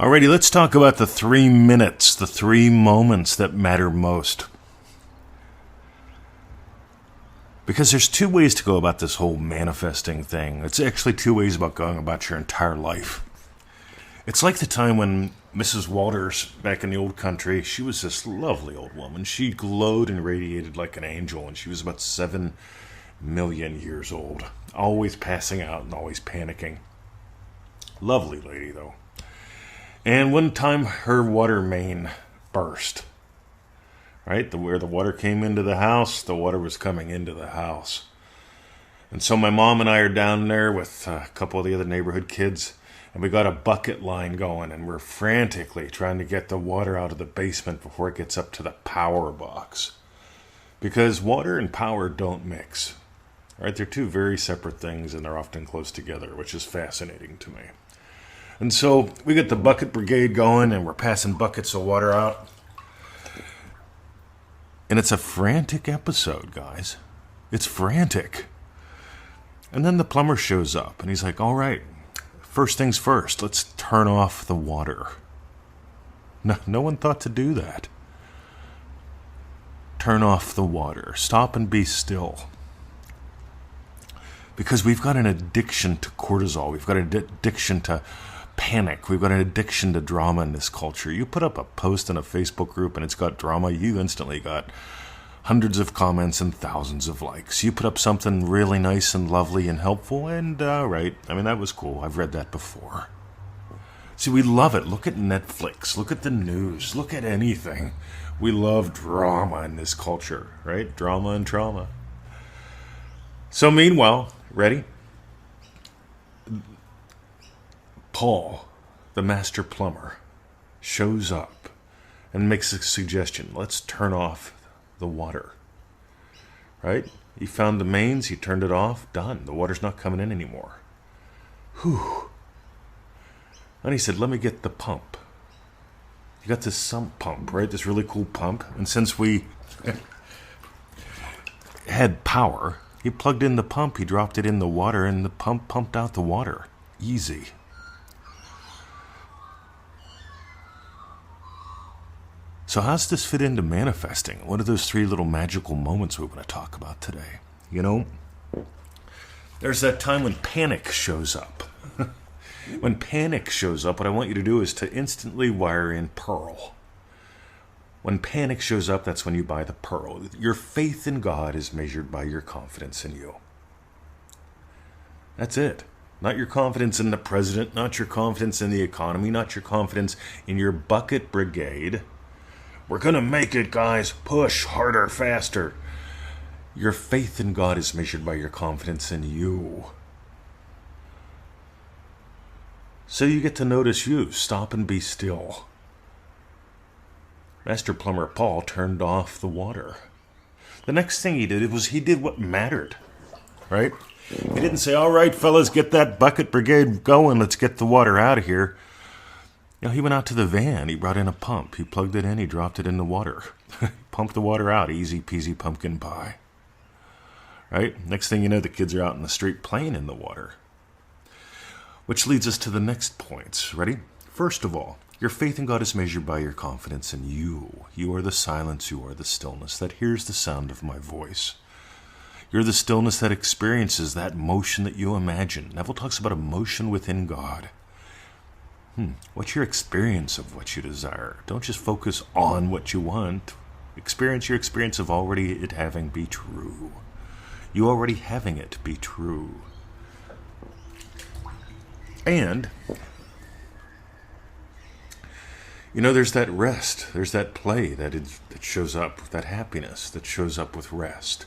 Alrighty, let's talk about the 3 minutes, the 3 moments that matter most. Because there's 2 ways to go about this whole manifesting thing. It's actually 2 ways about going about your entire life. It's like the time when Mrs. Walters, back in the old country, she was this lovely old woman. She glowed and radiated like an angel, and she was about 7 million years old. Always passing out and always panicking. Lovely lady, though. And one time her water main burst. Right? Where the water came into the house, the water was coming into the house. And so my mom and I are down there with a couple of the other neighborhood kids, and we got a bucket line going, and we're frantically trying to get the water out of the basement before it gets up to the power box. Because water and power don't mix. Right? They're 2 very separate things, and they're often close together, which is fascinating to me. And so we get the bucket brigade going, and we're passing buckets of water out. And it's a frantic episode, guys. It's frantic. And then the plumber shows up, and he's like, all right, first things first, let's turn off the water. No one thought to do that. Turn off the water. Stop and be still. Because we've got an addiction to cortisol. We've got an addiction to panic. We've got an addiction to drama in this culture. You put up a post in a Facebook group and it's got drama, you instantly got hundreds of comments and thousands of likes. You put up something really nice and lovely and helpful, and right, I mean, that was cool. I've read that before. See, we love it. Look at Netflix. Look at the news. Look at anything. We love drama in this culture, right? Drama and trauma. So meanwhile, ready? Paul, the master plumber, shows up and makes a suggestion. Let's turn off the water. Right? He found the mains, he turned it off, done. The water's not coming in anymore. Whew. And he said, let me get the pump. You got this sump pump, right? This really cool pump. And since we had power, he plugged in the pump, he dropped it in the water, and the pump pumped out the water. Easy. So how's this fit into manifesting? What are those 3 little magical moments we want to talk about today? You know, there's that time when panic shows up. When panic shows up, what I want you to do is to instantly wire in Pearl. When panic shows up, that's when you buy the Pearl. Your faith in God is measured by your confidence in you. That's it. Not your confidence in the president, not your confidence in the economy, not your confidence in your bucket brigade. We're going to make it, guys. Push harder, faster. Your faith in God is measured by your confidence in you. So you get to notice you. Stop and be still. Master Plumber Paul turned off the water. The next thing he did was he did what mattered. Right? He didn't say, all right, fellas, get that bucket brigade going. Let's get the water out of here. You know, he went out to the van, he brought in a pump, he plugged it in, he dropped it in the water. Pumped the water out, easy peasy pumpkin pie. Right? Next thing you know, the kids are out in the street playing in the water. Which leads us to the next points. Ready? First of all, your faith in God is measured by your confidence in you. You are the silence, you are the stillness that hears the sound of my voice. You're the stillness that experiences that motion that you imagine. Neville talks about a motion within God. What's your experience of what you desire? Don't just focus on what you want. Experience your experience of already it having be true. You already having it be true. And, you know, there's that rest. There's that play that shows up, that happiness that shows up with rest.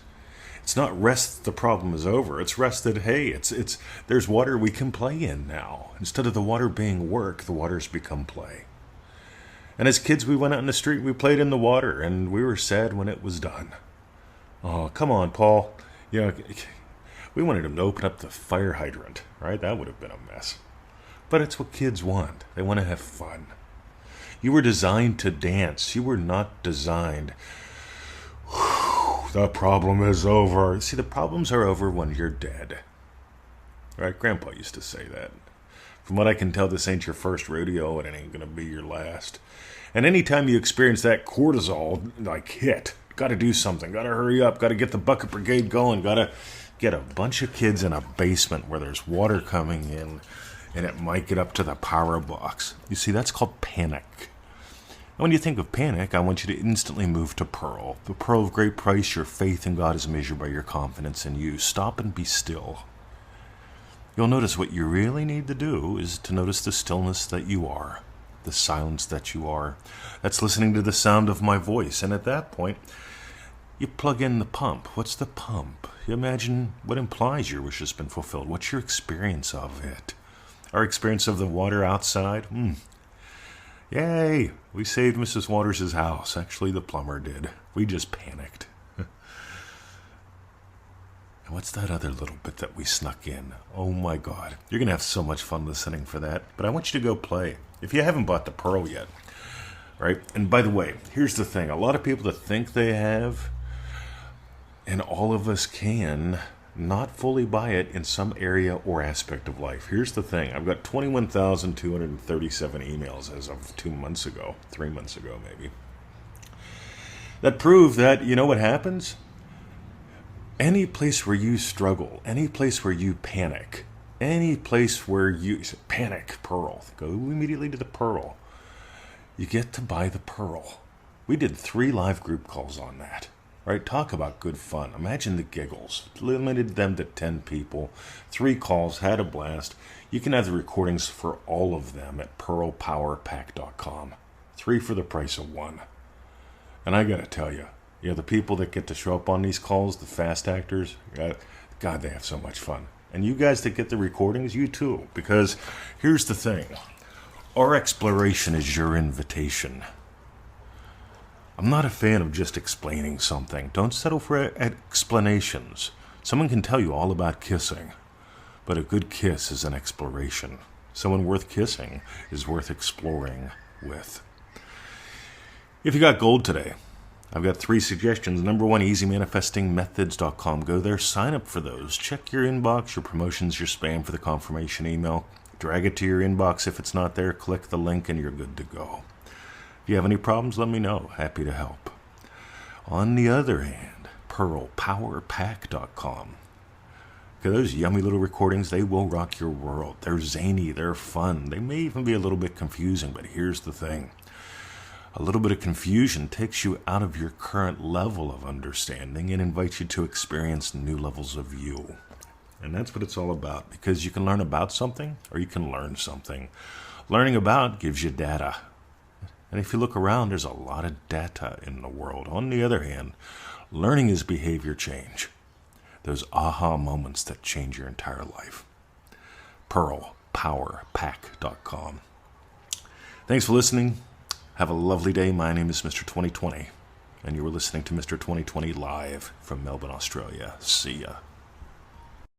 It's not rest the problem is over. It's rest that, hey, there's water we can play in now. Instead of the water being work, the water's become play. And as kids, we went out in the street, we played in the water, and we were sad when it was done. Oh, come on, Paul. You know, we wanted him to open up the fire hydrant, right? That would have been a mess. But it's what kids want. They want to have fun. You were designed to dance. You were not designed... The problem is over. See, the problems are over when you're dead. Right? Grandpa used to say that. From what I can tell, this ain't your first rodeo, and it ain't gonna be your last. And anytime you experience that cortisol, like, hit, gotta do something, gotta hurry up, gotta get the bucket brigade going, gotta get a bunch of kids in a basement where there's water coming in, and it might get up to the power box. You see, that's called panic. And when you think of panic, I want you to instantly move to Pearl. The pearl of great price, your faith in God is measured by your confidence in you. Stop and be still. You'll notice what you really need to do is to notice the stillness that you are, the silence that you are. That's listening to the sound of my voice. And at that point, you plug in the pump. What's the pump? You imagine what implies your wish has been fulfilled. What's your experience of it? Our experience of the water outside? Yay! We saved Mrs. Waters' house. Actually, the plumber did. We just panicked. And what's that other little bit that we snuck in? Oh my God. You're going to have so much fun listening for that. But I want you to go play. If you haven't bought the Pearl yet. Right? And by the way, here's the thing. A lot of people that think they have, and all of us can, not fully buy it in some area or aspect of life. Here's the thing. I've got 21,237 emails as of 2 months ago, 3 months ago maybe, that prove that, you know what happens? Any place where you struggle, any place where you panic, any place where you panic, Pearl. Go immediately to the Pearl. You get to buy the Pearl. We did 3 live group calls on that. Right, talk about good fun. Imagine the giggles. Limited them to 10 people. 3 calls, had a blast. You can have the recordings for all of them at pearlpowerpack.com. 3 for the price of 1. And I gotta tell you, the people that get to show up on these calls, the fast actors, God, they have so much fun. And you guys that get the recordings, you too. Because here's the thing. Our exploration is your invitation. I'm not a fan of just explaining something. Don't settle for explanations. Someone can tell you all about kissing, but a good kiss is an exploration. Someone worth kissing is worth exploring with. If you got gold today, I've got 3 suggestions. Number 1, easymanifestingmethods.com. Go there, sign up for those. Check your inbox, your promotions, your spam for the confirmation email. Drag it to your inbox. If it's not there, click the link and you're good to go. If you have any problems, let me know. Happy to help. On the other hand, pearlpowerpack.com. Those yummy little recordings, they will rock your world. They're zany, they're fun. They may even be a little bit confusing, but here's the thing. A little bit of confusion takes you out of your current level of understanding and invites you to experience new levels of you. And that's what it's all about, because you can learn about something or you can learn something. Learning about gives you data. And if you look around, there's a lot of data in the world. On the other hand, learning is behavior change. Those aha moments that change your entire life. pearlpowerpack.com. Thanks for listening. Have a lovely day. My name is Mr. 2020, and you were listening to Mr. 2020 live from Melbourne, Australia. See ya.